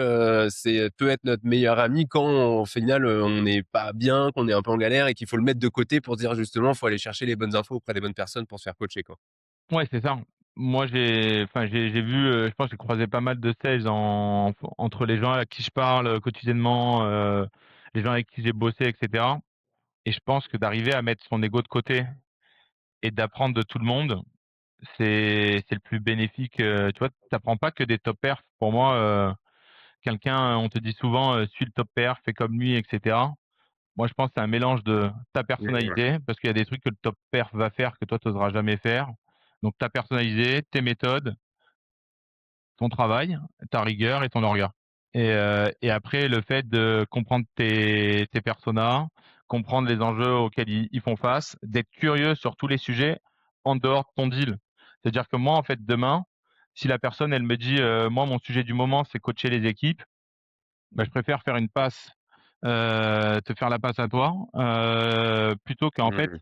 c'est peut être notre meilleur ami quand au final, on n'est pas bien, qu'on est un peu en galère et qu'il faut le mettre de côté pour dire justement, faut aller chercher les bonnes infos auprès des bonnes personnes pour se faire coacher, quoi. Ouais, c'est ça. Moi, j'ai vu, je pense que j'ai croisé pas mal de sales entre les gens à qui je parle, quotidiennement, les gens avec qui j'ai bossé et cetera, et je pense que d'arriver à mettre son ego de côté et d'apprendre de tout le monde, c'est le plus bénéfique, tu vois? Tu apprends pas que des top perfs. Pour moi, on te dit souvent, «Suis le top perf, fais comme lui» et cetera. Moi, je pense que c'est un mélange de ta Mmh. personnalité, parce qu'il y a des trucs que le top perf va faire que toi, tu oseras jamais faire. Donc ta personnalité, tes méthodes, ton travail, ta rigueur et ton orga. Et après, le fait de comprendre tes personas, comprendre les enjeux auxquels ils font face, d'être curieux sur tous les sujets en dehors de ton deal. C'est-à-dire que moi, en fait, demain, si la personne, elle me dit, moi, mon sujet du moment, c'est coacher les équipes, bah, je préfère faire une passe, te faire la passe à toi, plutôt qu'en fait, Mmh.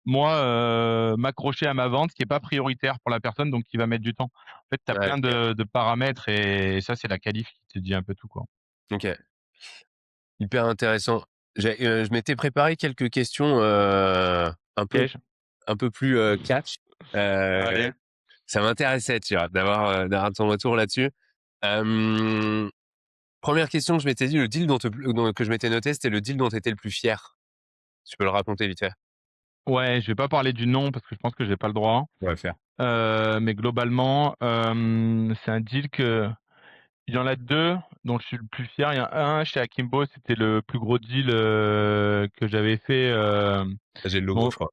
moi, m'accrocher à ma vente qui est pas prioritaire pour la personne, donc qui va mettre du temps. En fait, tu as Ouais, plein OK. de paramètres, et ça, c'est la qualif qui te dit un peu tout, quoi. OK. Hyper intéressant. Je m'étais préparé quelques questions, un peu Piège? un peu plus, catch. Heu, Allez. Ça m'intéressait, tu vois, d'avoir ton retour là-dessus. Hem, 1 question que je m'étais dit, le deal que je m'étais noté, c'était le deal dont tu étais le plus fier. Tu peux le raconter vite fait? Ouais, je vais pas parler du nom parce que je pense que j'ai pas le droit, On va faire. mais globalement, c'est un deal que il y en a 2 dont je suis le plus fier. Il y en a un chez Akimbo, c'était le plus gros deal, que j'avais fait, J'ai le logo, bon, je crois.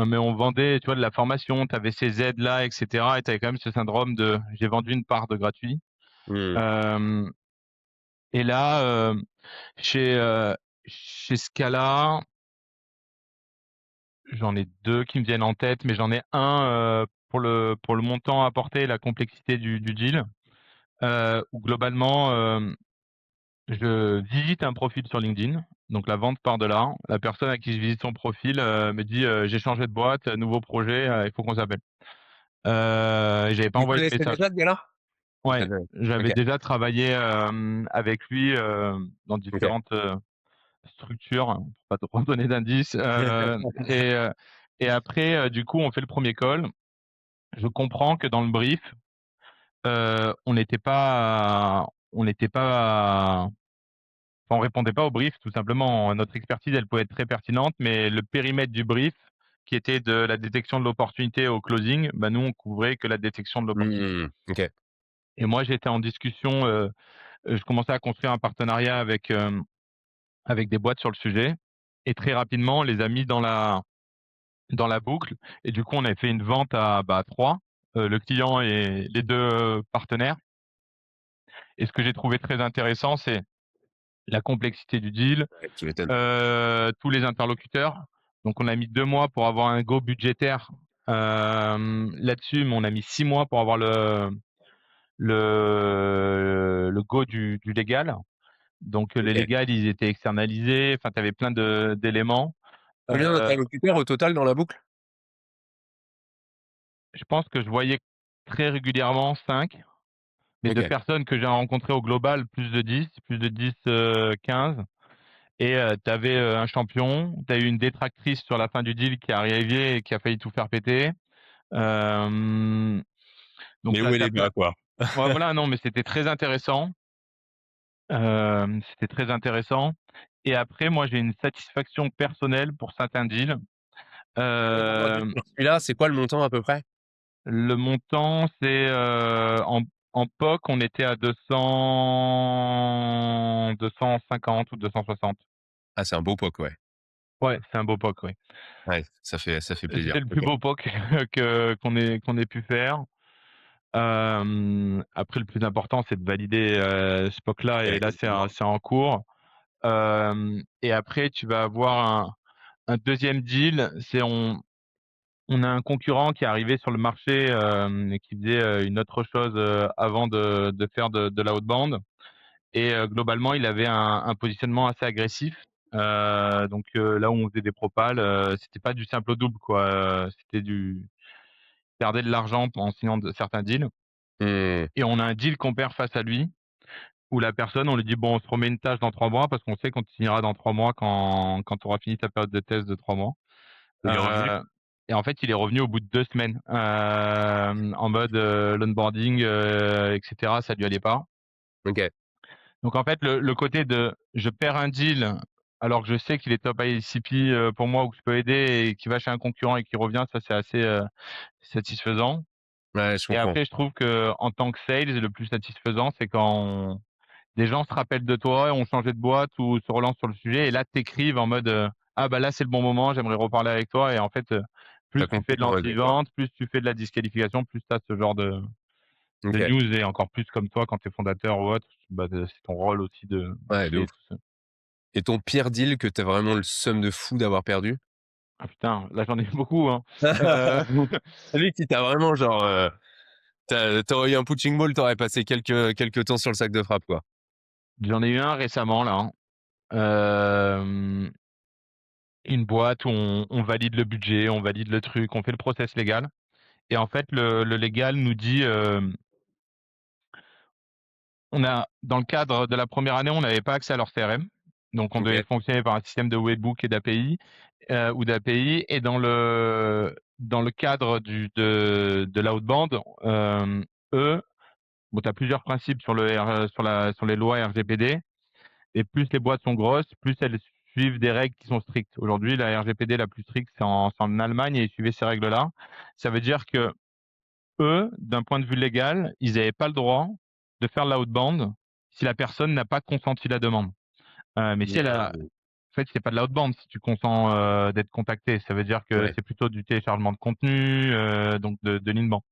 mais on vendait, tu vois, de la formation, tu avais ces aides-là et cetera, et tu avais quand même ce syndrome de: «J'ai vendu une part de gratuit». Mmh. Hem Et là, chez, chez Scala, j'en ai 2 qui me viennent en tête, mais j'en ai un, pour le montant apporté et la complexité du deal, où globalement, je visite un profil sur LinkedIn, donc la vente part de là. La personne à qui je visite son profil, me dit: «J'ai changé de boîte, nouveau projet, il faut qu'on s'appelle». Et j'avais pas Tu envoyé de connaissais message. déjà ce gars-là? Ouais, Ça te OK, j'avais déjà travaillé, avec lui, dans OK. différentes, structures, pour pas trop donner d'indices, et après, du coup, on fait le premier call. Je comprends que dans le brief, on répondait pas au brief, tout simplement. Notre expertise, elle pouvait être très pertinente, mais le périmètre du brief, qui était de la détection de l'opportunité au closing, bah, nous, on couvrait que la détection de l'opportunité. Mmh. OK. Et moi, j'étais en discussion, je commençais à construire un partenariat avec des boîtes sur le sujet, et très rapidement, on les a mis dans la boucle, et du coup, on avait fait une vente à, bah, 3, le client et les 2 partenaires. Et ce que j'ai trouvé très intéressant, c'est la complexité du deal, Ouais, tu m'étonnes. tous les interlocuteurs. Donc on a mis 2 mois pour avoir un go budgétaire, là-dessus, mais on a mis 6 mois pour avoir le go du légal. Donc les OK. légals, ils étaient externalisés, enfin, tu avais plein d'éléments. Combien Heu, d'interlocuteurs au total dans la boucle? je pense que je voyais très régulièrement 5. Mais de OK. personnes que j'ai rencontrées au global, plus de dix, 15. Et tu avais, un champion, tu as eu une détractrice sur la fin du deal qui est arrivée et qui a failli tout faire péter. Hem, donc Les hauts et tu as les plein. bas, quoi. Ouais, voilà, non, mais c'était très intéressant. C'était très intéressant. Et après, moi, j'ai une satisfaction personnelle pour certains deals. Aujourd'hui, Hem, sur celui-là, c'est quoi le montant à peu près? le montant, c'est, en POC, on était à 250 ou 260. Ah, c'est un beau POC, ouais. Ouais, c'est un beau POC, oui. Ouais, ça fait plaisir. C'était le plus OK. beau POC qu'on ait pu faire. Après, le plus important, c'est de valider, ce POC-là, Ouais, et là, évidemment. c'est en cours. Et après, tu vas avoir un 2e deal, c'est on a un concurrent qui est arrivé sur le marché, et qui faisait, une autre chose, avant de faire de l'outbound et globalement, il avait un positionnement assez agressif. Donc là où on faisait des propals, c'était pas du simple au double, quoi, c'était du perdait de l'argent en signant de certains deals Mmh. et on a un deal qu'on perd face à lui où la personne, on lui dit: «Bon, on se remet une tâche dans 3 mois» parce qu'on sait qu'on te signera dans 3 mois quand tu auras fini ta période de test de 3 mois. Il est revenu? Heu et en fait, il est revenu au bout de 2 semaines, en mode, l'onboarding, et cetera, ça lui allait pas. OK. Donc en fait, le côté de je perds un deal alors que je sais qu'il est top ICP, pour moi ou que je peux aider et qu'il va chez un concurrent et qu'il revient, ça c'est assez, satisfaisant. Ouais, je Et comprends. après je trouve qu'en tant que sales, le plus satisfaisant, c'est quand des gens se rappellent de toi, ont changé de boîte ou se relancent sur le sujet et là t'écrivent en mode, «Ah bah là c'est le bon moment, j'aimerais reparler avec toi» et en fait, Tu plus as tu fais de complètement aidé, quoi. l'anti-vente, plus tu fais de la disqualification, plus tu as ce genre de OK. news et encore plus comme toi quand tu es fondateur ou autre, bah, c'est ton rôle aussi de Ouais, de créer ouf. tout ça. Et ton pire deal que tu as vraiment le seum de fou d'avoir perdu? Ah putain, là j'en ai beaucoup, hein. Heu, Celui qui t'a vraiment genre, tu aurais eu un punching ball, tu aurais passé quelques temps sur le sac de frappe, quoi. J'en ai eu un récemment là, hein. Une boîte où on valide le budget, on valide le truc, on fait le process légal et en fait le légal nous dit, on a dans le cadre de la première année, on n'avait pas accès à leur CRM, donc on devait OK. fonctionner par un système de webhook et d'API, ou d'API et dans le cadre de l'outbound, eux, bon, tu as plusieurs principes sur sur les lois RGPD et plus les boîtes sont grosses, plus elles suivent des règles qui sont strictes. Aujourd'hui, la RGPD la plus stricte, c'est en Allemagne et ils suivaient ces règles-là. Ça veut dire que eux, d'un point de vue légal, ils n'avaient pas le droit de faire l'outbound si la personne n'a pas consenti la demande. Mais si elle a Mmh. en fait, c'est pas de l'outbound si tu consens, d'être contacté. Ça veut dire que Ouais. c'est plutôt du téléchargement de contenu, donc de l'inbound.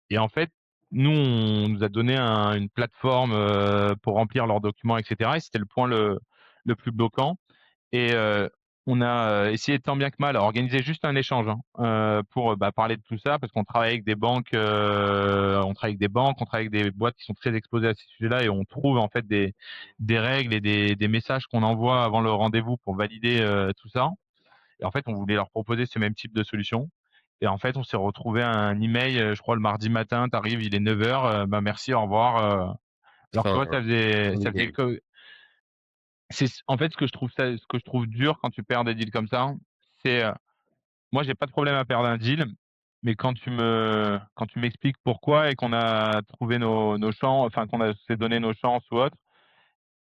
Et en fait, nous, on nous a donné une plateforme, pour remplir leurs documents et cetera et c'était le point le plus bloquant et on a, essayé tant bien que mal à organiser juste un échange, hein, pour, bah, parler de tout ça parce qu'on travaille avec des banques, on travaille avec des boîtes qui sont très exposées à ces sujets-là et on trouve en fait des règles et des messages qu'on envoie avant le rendez-vous pour valider, tout ça et en fait, on voulait leur proposer ce même type de solution et en fait, on s'est retrouvé un email, je crois le mardi matin, tu arrives, il est 9:00, bah, merci, au revoir, alors que tu Fin vois, fin du ça faisait game. que c'est en fait, ce que je trouve dur quand tu perds des deals comme ça, c'est, moi, j'ai pas de problème à perdre un deal, mais quand tu m'expliques pourquoi et qu'on a trouvé nos champs, enfin, qu'on a s'est donné nos chances ou autre,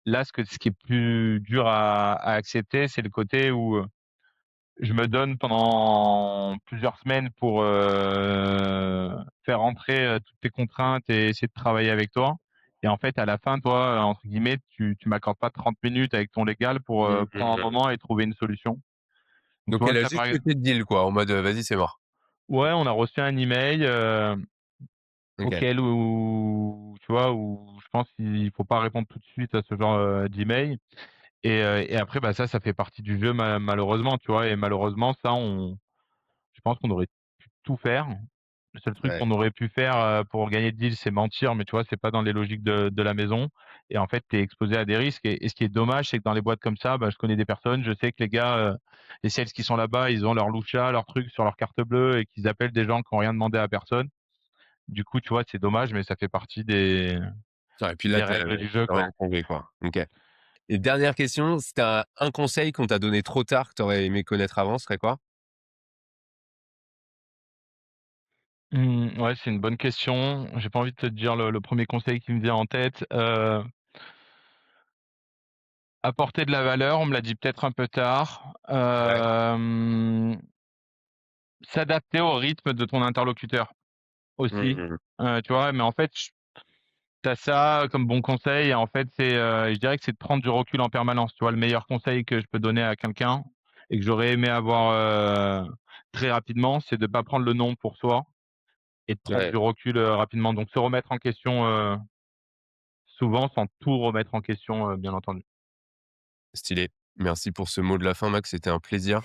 là, ce qui est plus dur à accepter, c'est le côté où, je me donne pendant plusieurs semaines pour, faire rentrer, toutes tes contraintes et essayer de travailler avec toi et en fait, à la fin, toi, entre guillemets, tu m'accordes pas 30 minutes avec ton légal pour, Mmh prendre un mh. moment et trouver une solution. Donc tu Donc vois, elle a ça juste par pété le deal, quoi, en mode, «Vas-y, c'est mort». ouais, on a reçu un email, OK. auquel où tu vois, où je pense qu'il faut pas répondre tout de suite à ce genre, d'email et après, bah, ça fait partie du jeu malheureusement, tu vois? Et malheureusement ça, je pense qu'on aurait pu tout faire. Le seul truc Ouais. qu'on aurait pu faire, pour gagner le deal, c'est mentir, mais tu vois, c'est pas dans les logiques de la maison et en fait, tu es exposé à des risques et ce qui est dommage, c'est que dans les boîtes comme ça, bah, je connais des personnes, je sais que les gars, les sales qui sont là-bas, ils ont leur loucha, leur truc sur leur carte bleue et qu'ils appellent des gens qui ont rien demandé à personne. Du coup, tu vois, c'est dommage, mais ça fait partie Ouais, et puis là, des tu règles du jeu, as rien quoi. compris, quoi. OK. Et dernière question, si tu as un conseil qu'on t'a donné trop tard, que tu aurais aimé connaître avant, ce serait quoi? Ouais, c'est une bonne question. J'ai pas envie de te dire le 1er conseil qui me vient en tête. Apporter de la valeur, on me l'a dit peut-être un peu tard. Ouais. S'adapter au rythme de ton interlocuteur Mmh aussi, mh. tu vois? Mais en fait, tu as ça comme bon conseil et en fait, je dirais que c'est de prendre du recul en permanence, tu vois? Le meilleur conseil que je peux donner à quelqu'un et que j'aurais aimé avoir, très rapidement, c'est de pas prendre le non pour soi et de prendre Ouais, du recul, rapidement. Donc se remettre en question, souvent sans tout remettre en question, bien entendu. stylé. Merci pour ce mot de la fin, Max, c'était un plaisir.